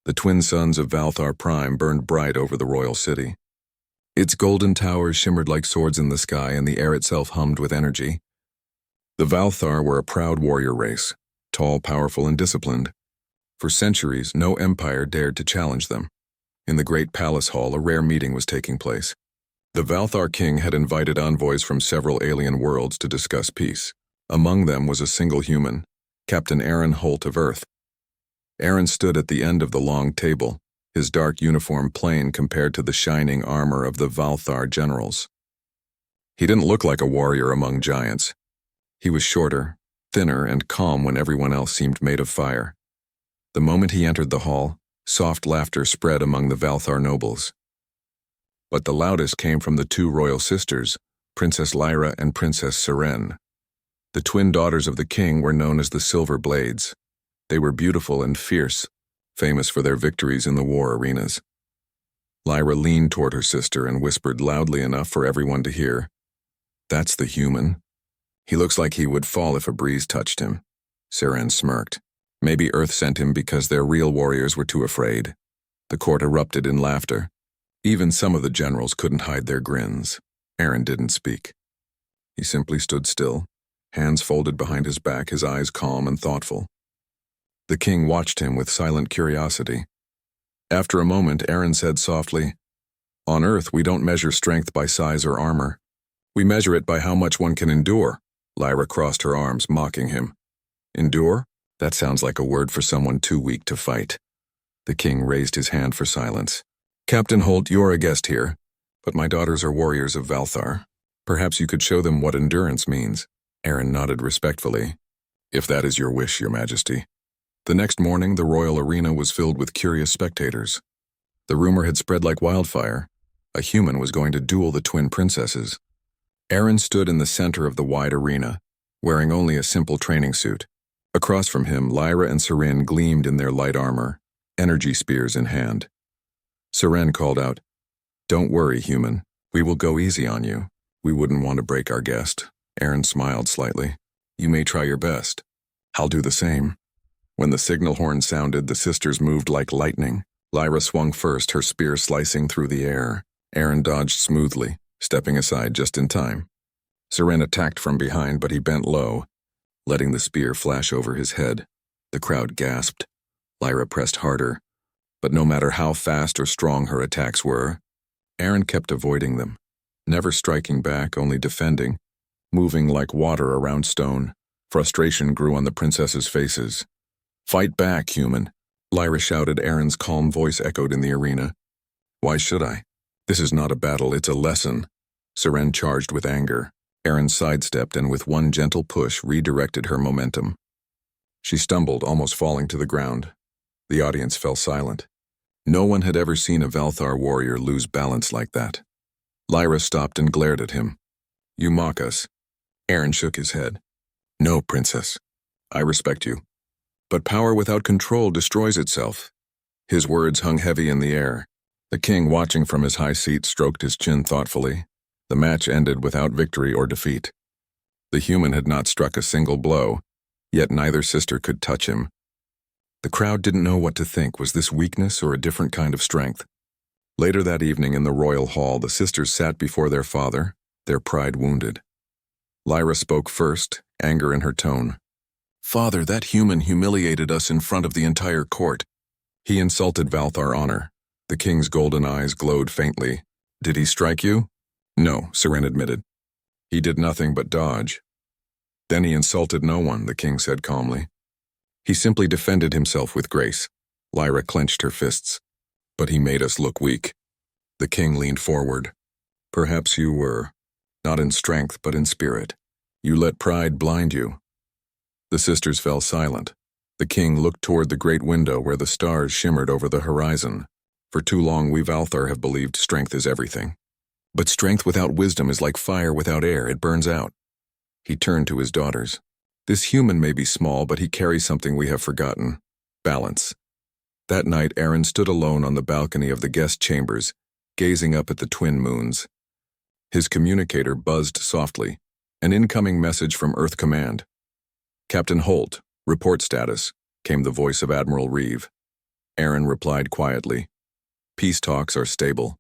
The twin suns of Valthar Prime burned bright over the royal city. Its golden towers shimmered like swords in the sky, and the air itself hummed with energy. The Valthar were a proud warrior race, tall, powerful, and disciplined. For centuries, no empire dared to challenge them. In the great palace hall, a rare meeting was taking place. The Valthar king had invited envoys from several alien worlds to discuss peace. Among them was a single human, Captain Aaron Holt of Earth. Aaron stood at the end of the long table, his dark uniform plain compared to the shining armor of the Valthar generals. He didn't look like a warrior among giants. He was shorter, thinner, and calm when everyone else seemed made of fire. The moment he entered the hall, soft laughter spread among the Valthar nobles. But the loudest came from the two royal sisters, Princess Lyra and Princess Seren. The twin daughters of the king were known as the Silver Blades. They were beautiful and fierce, famous for their victories in the war arenas. Lyra leaned toward her sister and whispered loudly enough for everyone to hear, "That's the human. He looks like he would fall if a breeze touched him." Seren smirked. Maybe Earth sent him because their real warriors were too afraid. The court erupted in laughter. Even some of the generals couldn't hide their grins. Aaron didn't speak. He simply stood still, hands folded behind his back, his eyes calm and thoughtful. The king watched him with silent curiosity. After a moment, Aaron said softly, "On Earth, we don't measure strength by size or armor. We measure it by how much one can endure." Lyra crossed her arms, mocking him. "Endure? That sounds like a word for someone too weak to fight." The king raised his hand for silence. "Captain Holt, you're a guest here, but my daughters are warriors of Valthar. Perhaps you could show them what endurance means." Aaron nodded respectfully. "If that is your wish, Your Majesty." The next morning, the royal arena was filled with curious spectators. The rumor had spread like wildfire. A human was going to duel the twin princesses. Aaron stood in the center of the wide arena, wearing only a simple training suit. Across from him, Lyra and Seren gleamed in their light armor, energy spears in hand. Seren called out, "Don't worry, human. We will go easy on you. We wouldn't want to break our guest." Aaron smiled slightly. "You may try your best. I'll do the same." When the signal horn sounded, the sisters moved like lightning. Lyra swung first, her spear slicing through the air. Aaron dodged smoothly, stepping aside just in time. Seren attacked from behind, but he bent low, letting the spear flash over his head. The crowd gasped. Lyra pressed harder, but no matter how fast or strong her attacks were, Aaron kept avoiding them, never striking back, only defending, moving like water around stone. Frustration grew on the princesses' faces. "Fight back, human," Lyra shouted. Aaron's calm voice echoed in the arena. "Why should I? This is not a battle, it's a lesson." Seren charged with anger. Aaron sidestepped and with one gentle push redirected her momentum. She stumbled, almost falling to the ground. The audience fell silent. No one had ever seen a Valthar warrior lose balance like that. Lyra stopped and glared at him. "You mock us." Aaron shook his head. "No, princess. I respect you. But power without control destroys itself." His words hung heavy in the air. The king, watching from his high seat, stroked his chin thoughtfully. The match ended without victory or defeat. The human had not struck a single blow, yet neither sister could touch him. The crowd didn't know what to think. Was this weakness or a different kind of strength? Later that evening in the royal hall, the sisters sat before their father, their pride wounded. Lyra spoke first, anger in her tone. "Father, that human humiliated us in front of the entire court. He insulted Valthar honor." The king's golden eyes glowed faintly. "Did he strike you?" "No," Seren admitted. "He did nothing but dodge." "Then he insulted no one," the king said calmly. "He simply defended himself with grace." Lyra clenched her fists. "But he made us look weak." The king leaned forward. "Perhaps you were. Not in strength, but in spirit. You let pride blind you." The sisters fell silent. The king looked toward the great window where the stars shimmered over the horizon. "For too long we Valthar have believed strength is everything. But strength without wisdom is like fire without air, it burns out." He turned to his daughters. "This human may be small, but he carries something we have forgotten. Balance." That night, Aaron stood alone on the balcony of the guest chambers, gazing up at the twin moons. His communicator buzzed softly, an incoming message from Earth Command. "Captain Holt, report status," came the voice of Admiral Reeve. Aaron replied quietly. Peace talks are stable,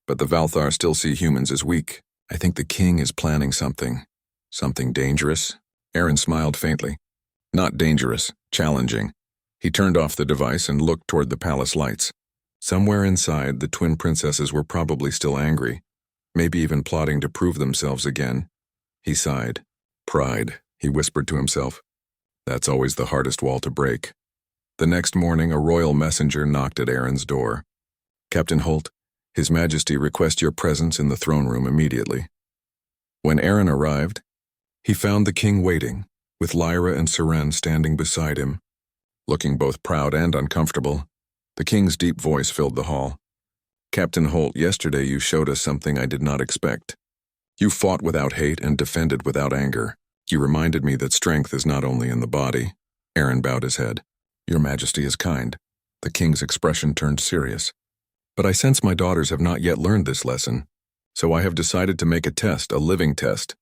but the Valthar still see humans as weak. I think the king is planning something. Something dangerous? Aaron smiled faintly. Not dangerous, challenging. He turned off the device and looked toward the palace lights. Somewhere inside, the twin princesses were probably still angry, maybe even plotting to prove themselves again. He sighed. Pride, he whispered to himself. That's always the hardest wall to break. The next morning, a royal messenger knocked at Aaron's door. Captain Holt, His Majesty requests your presence in the throne room immediately. When Aaron arrived, he found the king waiting, with Lyra and Seren standing beside him. Looking both proud and uncomfortable, the king's deep voice filled the hall. Captain Holt, yesterday you showed us something I did not expect. You fought without hate and defended without anger. You reminded me that strength is not only in the body. Aaron bowed his head. Your Majesty is kind. The king's expression turned serious. But I sense my daughters have not yet learned this lesson, so I have decided to make a test, a living test.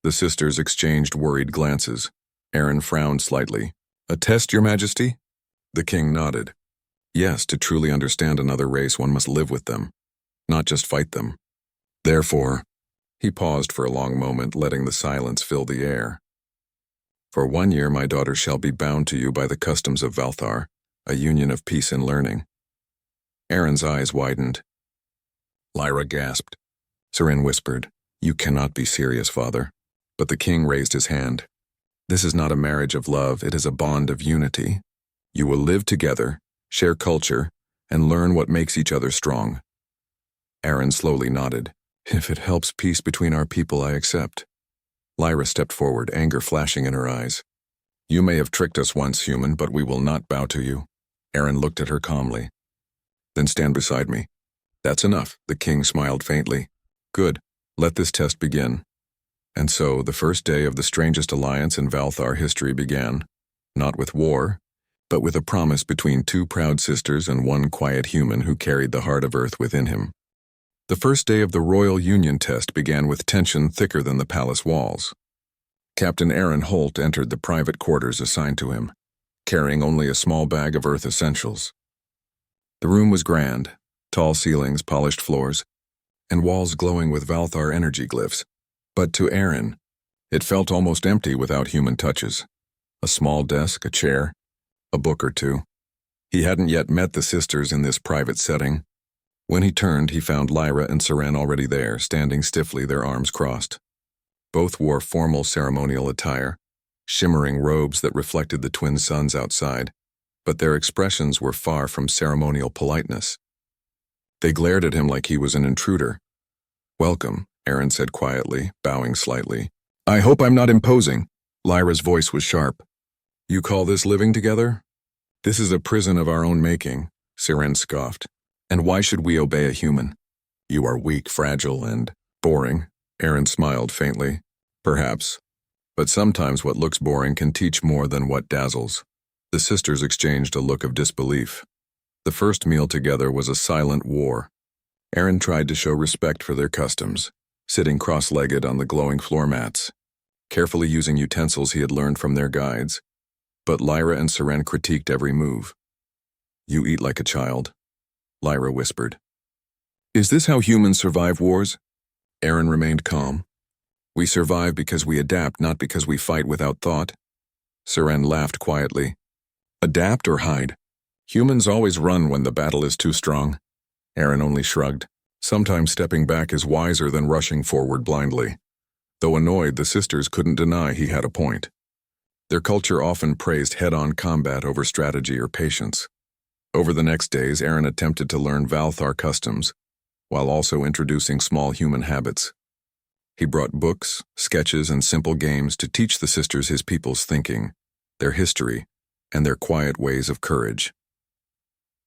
The sisters exchanged worried glances. Aaron frowned slightly. A test, Your Majesty? The king nodded. Yes, to truly understand another race, one must live with them, not just fight them. Therefore, he paused for a long moment, letting the silence fill the air. For 1 year, my daughter shall be bound to you by the customs of Valthar, a union of peace and learning. Aaron's eyes widened. Lyra gasped. Seren whispered, You cannot be serious, father. But the king raised his hand. This is not a marriage of love, it is a bond of unity. You will live together, share culture, and learn what makes each other strong. Aaron slowly nodded. If it helps peace between our people, I accept. Lyra stepped forward, anger flashing in her eyes. You may have tricked us once, human, but we will not bow to you. Aaron looked at her calmly. Then stand beside me. That's enough, the king smiled faintly. Good, let this test begin. And so, the first day of the strangest alliance in Valthar history began, not with war, but with a promise between two proud sisters and one quiet human who carried the heart of Earth within him. The first day of the Royal Union test began with tension thicker than the palace walls. Captain Aaron Holt entered the private quarters assigned to him, carrying only a small bag of Earth essentials. The room was grand, tall ceilings, polished floors, and walls glowing with Valthar energy glyphs. But to Aaron, it felt almost empty without human touches. A small desk, a chair, a book or two. He hadn't yet met the sisters in this private setting. When he turned, he found Lyra and Seren already there, standing stiffly, their arms crossed. Both wore formal ceremonial attire, shimmering robes that reflected the twin suns outside, but their expressions were far from ceremonial politeness. They glared at him like he was an intruder. Welcome, Aaron said quietly, bowing slightly. I hope I'm not imposing. Lyra's voice was sharp. You call this living together? This is a prison of our own making, Seren scoffed. And why should we obey a human? You are weak, fragile, and boring. Aaron smiled faintly. Perhaps. But sometimes what looks boring can teach more than what dazzles. The sisters exchanged a look of disbelief. The first meal together was a silent war. Aaron tried to show respect for their customs, sitting cross-legged on the glowing floor mats, carefully using utensils he had learned from their guides. But Lyra and Seren critiqued every move. You eat like a child, Lyra whispered. Is this how humans survive wars? Aaron remained calm. We survive because we adapt, not because we fight without thought. Seren laughed quietly. Adapt or hide? Humans always run when the battle is too strong. Aaron only shrugged. Sometimes stepping back is wiser than rushing forward blindly. Though annoyed, the sisters couldn't deny he had a point. Their culture often praised head-on combat over strategy or patience. Over the next days, Aaron attempted to learn Valthar customs, while also introducing small human habits. He brought books, sketches, and simple games to teach the sisters his people's thinking, their history, and their quiet ways of courage.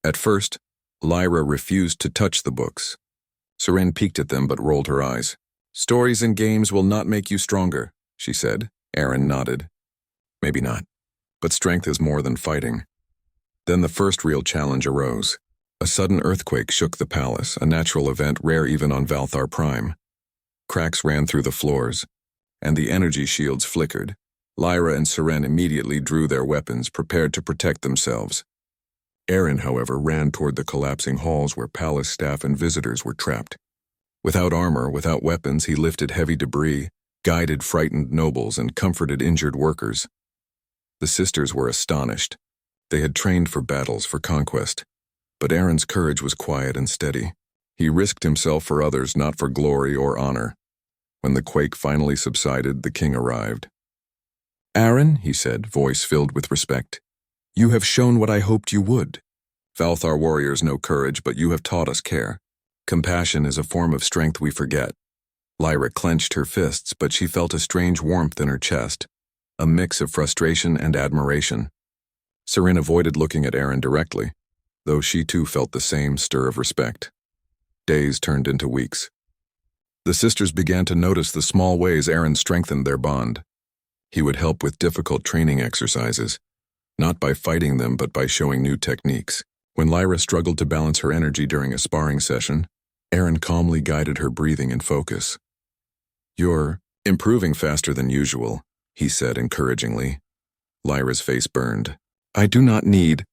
At first, Lyra refused to touch the books. Seren peeked at them but rolled her eyes. Stories and games will not make you stronger, she said. Aaron nodded. Maybe not, but strength is more than fighting. Then the first real challenge arose. A sudden earthquake shook the palace, a natural event rare even on Valthar Prime. Cracks ran through the floors, and the energy shields flickered. Lyra and Seren immediately drew their weapons, prepared to protect themselves. Aaron, however, ran toward the collapsing halls where palace staff and visitors were trapped. Without armor, without weapons, he lifted heavy debris, guided frightened nobles, and comforted injured workers. The sisters were astonished. They had trained for battles, for conquest. But Aaron's courage was quiet and steady. He risked himself for others, not for glory or honor. When the quake finally subsided, the king arrived. "Aaron," he said, voice filled with respect, "you have shown what I hoped you would. Valthar warriors know courage, but you have taught us care. Compassion is a form of strength we forget." Lyra clenched her fists, but she felt a strange warmth in her chest, a mix of frustration and admiration. Seren avoided looking at Aaron directly, though she too felt the same stir of respect. Days turned into weeks. The sisters began to notice the small ways Aaron strengthened their bond. He would help with difficult training exercises, not by fighting them but by showing new techniques. When Lyra struggled to balance her energy during a sparring session, Aaron calmly guided her breathing and focus. "You're improving faster than usual," he said encouragingly. Lyra's face burned. "I do not need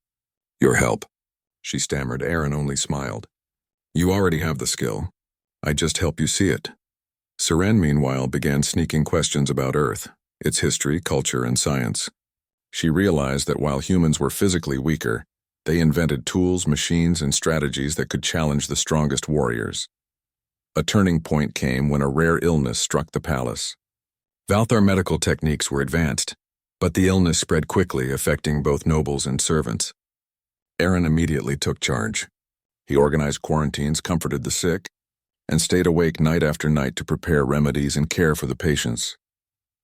your help," she stammered. Aaron only smiled. "You already have the skill. I just help you see it." Seren, meanwhile, began sneaking questions about Earth, its history, culture, and science. She realized that while humans were physically weaker, they invented tools, machines, and strategies that could challenge the strongest warriors. A turning point came when a rare illness struck the palace. Valthar medical techniques were advanced, but the illness spread quickly, affecting both nobles and servants. Aaron immediately took charge. He organized quarantines, comforted the sick, and stayed awake night after night to prepare remedies and care for the patients.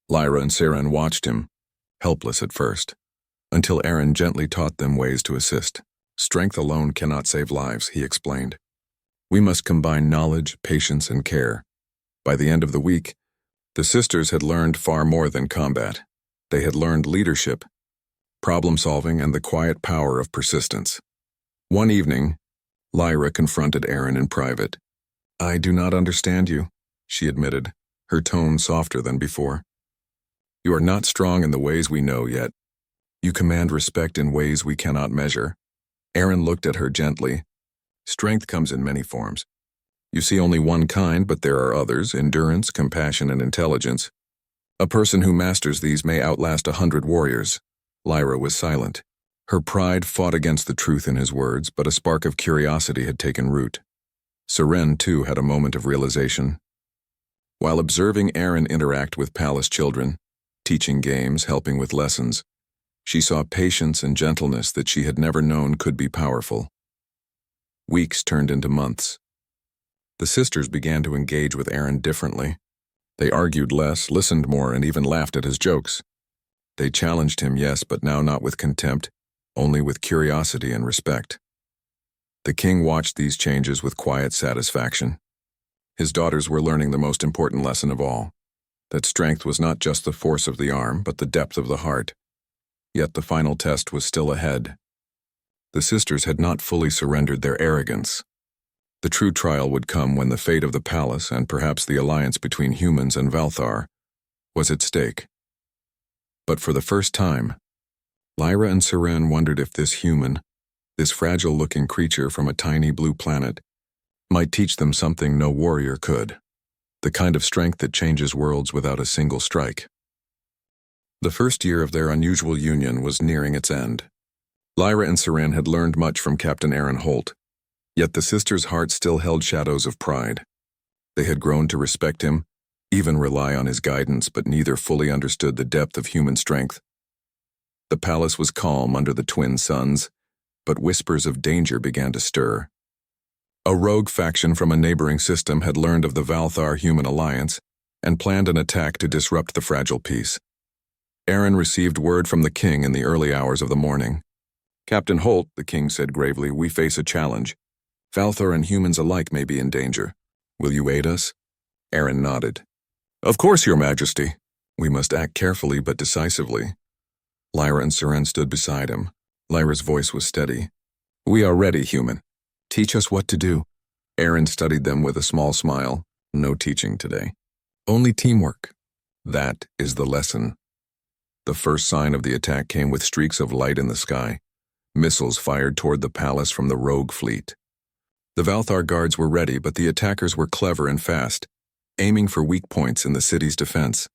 Lyra and Seren watched him, helpless at first, until Aaron gently taught them ways to assist. "Strength alone cannot save lives," he explained. "We must combine knowledge, patience, and care." By the end of the week, the sisters had learned far more than combat. They had learned leadership, problem-solving, and the quiet power of persistence. One evening, Lyra confronted Aaron in private. "I do not understand you," she admitted, her tone softer than before. "You are not strong in the ways we know yet. You command respect in ways we cannot measure." Aaron looked at her gently. "Strength comes in many forms. You see only one kind, but there are others: endurance, compassion, and intelligence. A person who masters these may outlast 100 warriors." Lyra was silent. Her pride fought against the truth in his words, but a spark of curiosity had taken root. Seren, too, had a moment of realization. While observing Aaron interact with palace children, teaching games, helping with lessons, she saw patience and gentleness that she had never known could be powerful. Weeks turned into months. The sisters began to engage with Aaron differently. They argued less, listened more, and even laughed at his jokes. They challenged him, yes, but now not with contempt, only with curiosity and respect. The king watched these changes with quiet satisfaction. His daughters were learning the most important lesson of all, that strength was not just the force of the arm, but the depth of the heart. Yet the final test was still ahead. The sisters had not fully surrendered their arrogance. The true trial would come when the fate of the palace, and perhaps the alliance between humans and Valthar, was at stake. But for the first time, Lyra and Seren wondered if this human, this fragile-looking creature from a tiny blue planet, might teach them something no warrior could, the kind of strength that changes worlds without a single strike. The first year of their unusual union was nearing its end. Lyra and Seren had learned much from Captain Aaron Holt, yet the sisters' hearts still held shadows of pride. They had grown to respect him, even rely on his guidance, but neither fully understood the depth of human strength. The palace was calm under the twin suns, but whispers of danger began to stir. A rogue faction from a neighboring system had learned of the Valthar-Human alliance and planned an attack to disrupt the fragile peace. Aaron received word from the king in the early hours of the morning. "Captain Holt," the king said gravely, "we face a challenge. Valthar and humans alike may be in danger. Will you aid us?" Aaron nodded. "Of course, Your Majesty. We must act carefully but decisively." Lyra and Seren stood beside him. Lyra's voice was steady. "We are ready, human. Teach us what to do." Aaron studied them with a small smile. "No teaching today. Only teamwork. That is the lesson." The first sign of the attack came with streaks of light in the sky. Missiles fired toward the palace from the rogue fleet. The Valthar guards were ready, but the attackers were clever and fast, aiming for weak points in the city's defense.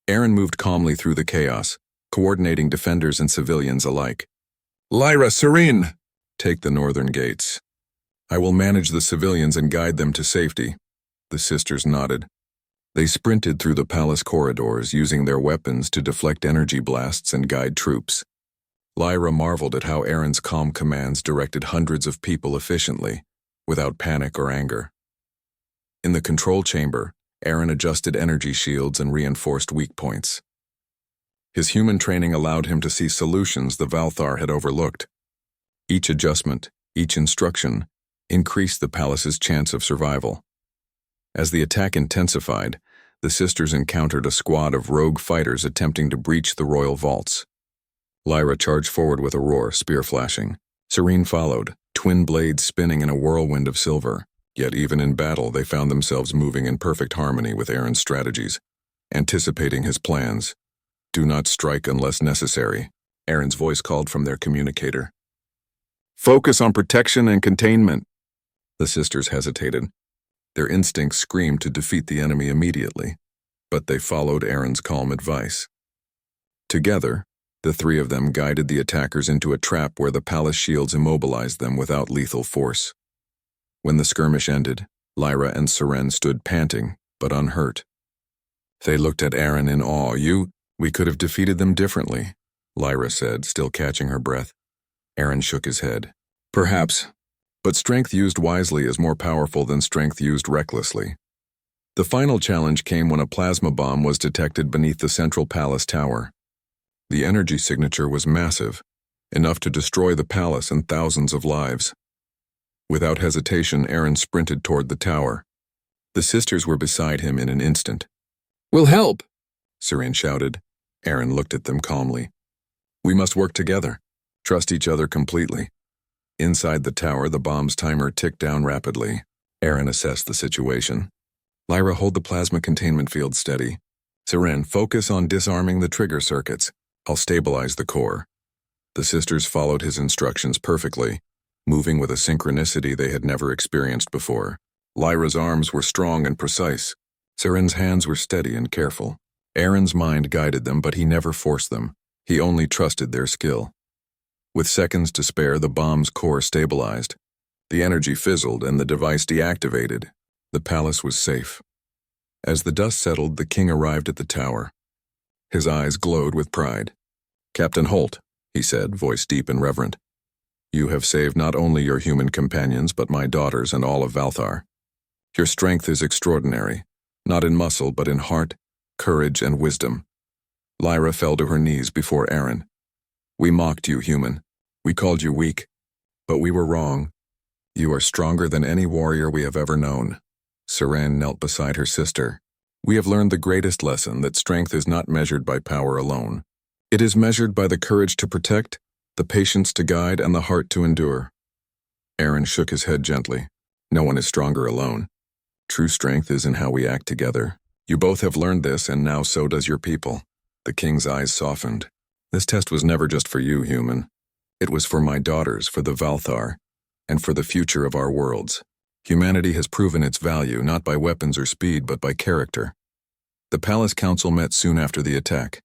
Aaron moved calmly through the chaos, coordinating defenders and civilians alike. "Lyra, Serene! Take the northern gates. I will manage the civilians and guide them to safety." The sisters nodded. They sprinted through the palace corridors, using their weapons to deflect energy blasts and guide troops. Lyra marveled at how Aaron's calm commands directed hundreds of people efficiently, without panic or anger. In the control chamber, Aaron adjusted energy shields and reinforced weak points. His human training allowed him to see solutions the Valthar had overlooked. Each adjustment, each instruction, increased the palace's chance of survival. As the attack intensified, the sisters encountered a squad of rogue fighters attempting to breach the royal vaults. Lyra charged forward with a roar, spear flashing. Serene followed, twin blades spinning in a whirlwind of silver. Yet even in battle, they found themselves moving in perfect harmony with Aaron's strategies, anticipating his plans. "Do not strike unless necessary," Aaron's voice called from their communicator. "Focus on protection and containment." The sisters hesitated. Their instincts screamed to defeat the enemy immediately, but they followed Aaron's calm advice. Together, the three of them guided the attackers into a trap where the palace shields immobilized them without lethal force. When the skirmish ended, Lyra and Serene stood panting, but unhurt. They looked at Aaron in awe. "We could have defeated them differently," Lyra said, still catching her breath. Aaron shook his head. "Perhaps, but strength used wisely is more powerful than strength used recklessly." The final challenge came when a plasma bomb was detected beneath the central palace tower. The energy signature was massive, enough to destroy the palace and thousands of lives. Without hesitation, Aaron sprinted toward the tower. The sisters were beside him in an instant. "We'll help," Serene shouted. Aaron looked at them calmly. "We must work together. Trust each other completely." Inside the tower, the bomb's timer ticked down rapidly. Aaron assessed the situation. "Lyra, hold the plasma containment field steady. Serene, focus on disarming the trigger circuits. I'll stabilize the core." The sisters followed his instructions perfectly, moving with a synchronicity they had never experienced before. Lyra's arms were strong and precise. Serene's hands were steady and careful. Aaron's mind guided them, but he never forced them. He only trusted their skill. With seconds to spare, the bomb's core stabilized. The energy fizzled and the device deactivated. The palace was safe. As the dust settled, the king arrived at the tower. His eyes glowed with pride. "Captain Holt," he said, voice deep and reverent. "You have saved not only your human companions, but my daughters and all of Valthar. Your strength is extraordinary, not in muscle, but in heart, courage, and wisdom." Lyra fell to her knees before Aaron. "We mocked you, human. We called you weak, but we were wrong. You are stronger than any warrior we have ever known." Serene knelt beside her sister. "We have learned the greatest lesson, that strength is not measured by power alone. It is measured by the courage to protect, the patience to guide, and the heart to endure." Aaron shook his head gently. "No one is stronger alone. True strength is in how we act together. You both have learned this, and now so does your people." The king's eyes softened. "This test was never just for you, human. It was for my daughters, for the Valthar, and for the future of our worlds. Humanity has proven its value, not by weapons or speed, but by character." The palace council met soon after the attack.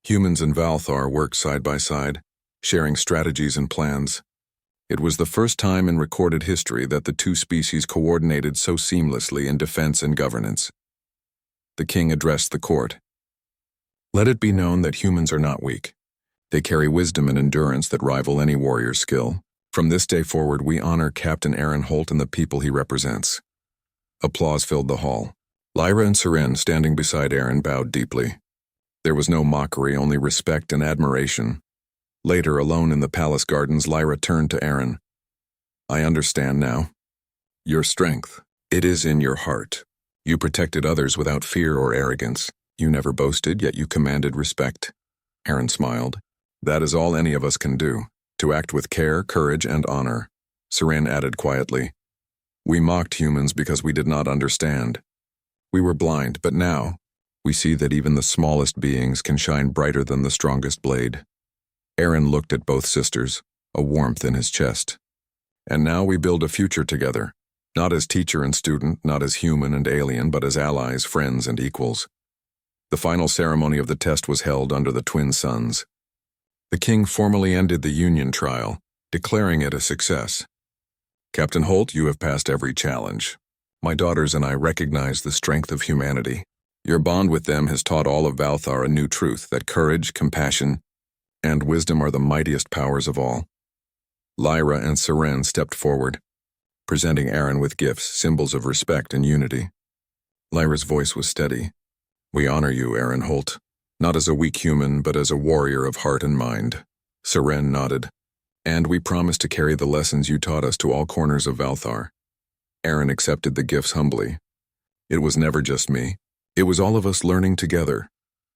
Humans and Valthar worked side by side, sharing strategies and plans. It was the first time in recorded history that the two species coordinated so seamlessly in defense and governance. The king addressed the court. "Let it be known that humans are not weak. They carry wisdom and endurance that rival any warrior's skill. From this day forward, we honor Captain Aaron Holt and the people he represents." Applause filled the hall. Lyra and Serene, standing beside Aaron, bowed deeply. There was no mockery, only respect and admiration. Later, alone in the palace gardens, Lyra turned to Aaron. "I understand now. Your strength, it is in your heart. You protected others without fear or arrogance. You never boasted, yet you commanded respect." Aaron smiled. "That is all any of us can do, to act with care, courage, and honor." Serene added quietly, "We mocked humans because we did not understand. We were blind, but now we see that even the smallest beings can shine brighter than the strongest blade." Aaron looked at both sisters, a warmth in his chest. And now we build a future together, not as teacher and student, not as human and alien, but as allies, friends, and equals. The final ceremony of the test was held under the twin suns. The king formally ended the union trial, declaring it a success. Captain Holt, you have passed every challenge. My daughters and I recognize the strength of humanity. Your bond with them has taught all of Valthar a new truth, that courage, compassion, and wisdom are the mightiest powers of all. Lyra and Seren stepped forward, presenting Aaron with gifts, symbols of respect and unity. Lyra's voice was steady. We honor you, Aaron Holt, not as a weak human, but as a warrior of heart and mind. Seren nodded. And we promise to carry the lessons you taught us to all corners of Valthar. Aaron accepted the gifts humbly. It was never just me. It was all of us learning together.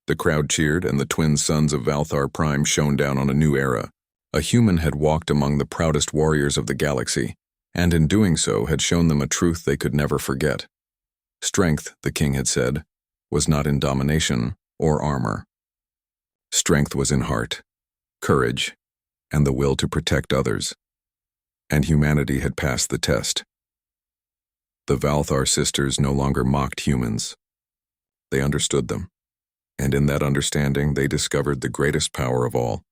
The crowd cheered, and the twin sons of Valthar Prime shone down on a new era. A human had walked among the proudest warriors of the galaxy, and in doing so had shown them a truth they could never forget. Strength, the king had said, was not in domination or armor. Strength was in heart, courage, and the will to protect others. And humanity had passed the test. The Valthar sisters no longer mocked humans. They understood them, and in that understanding they discovered the greatest power of all,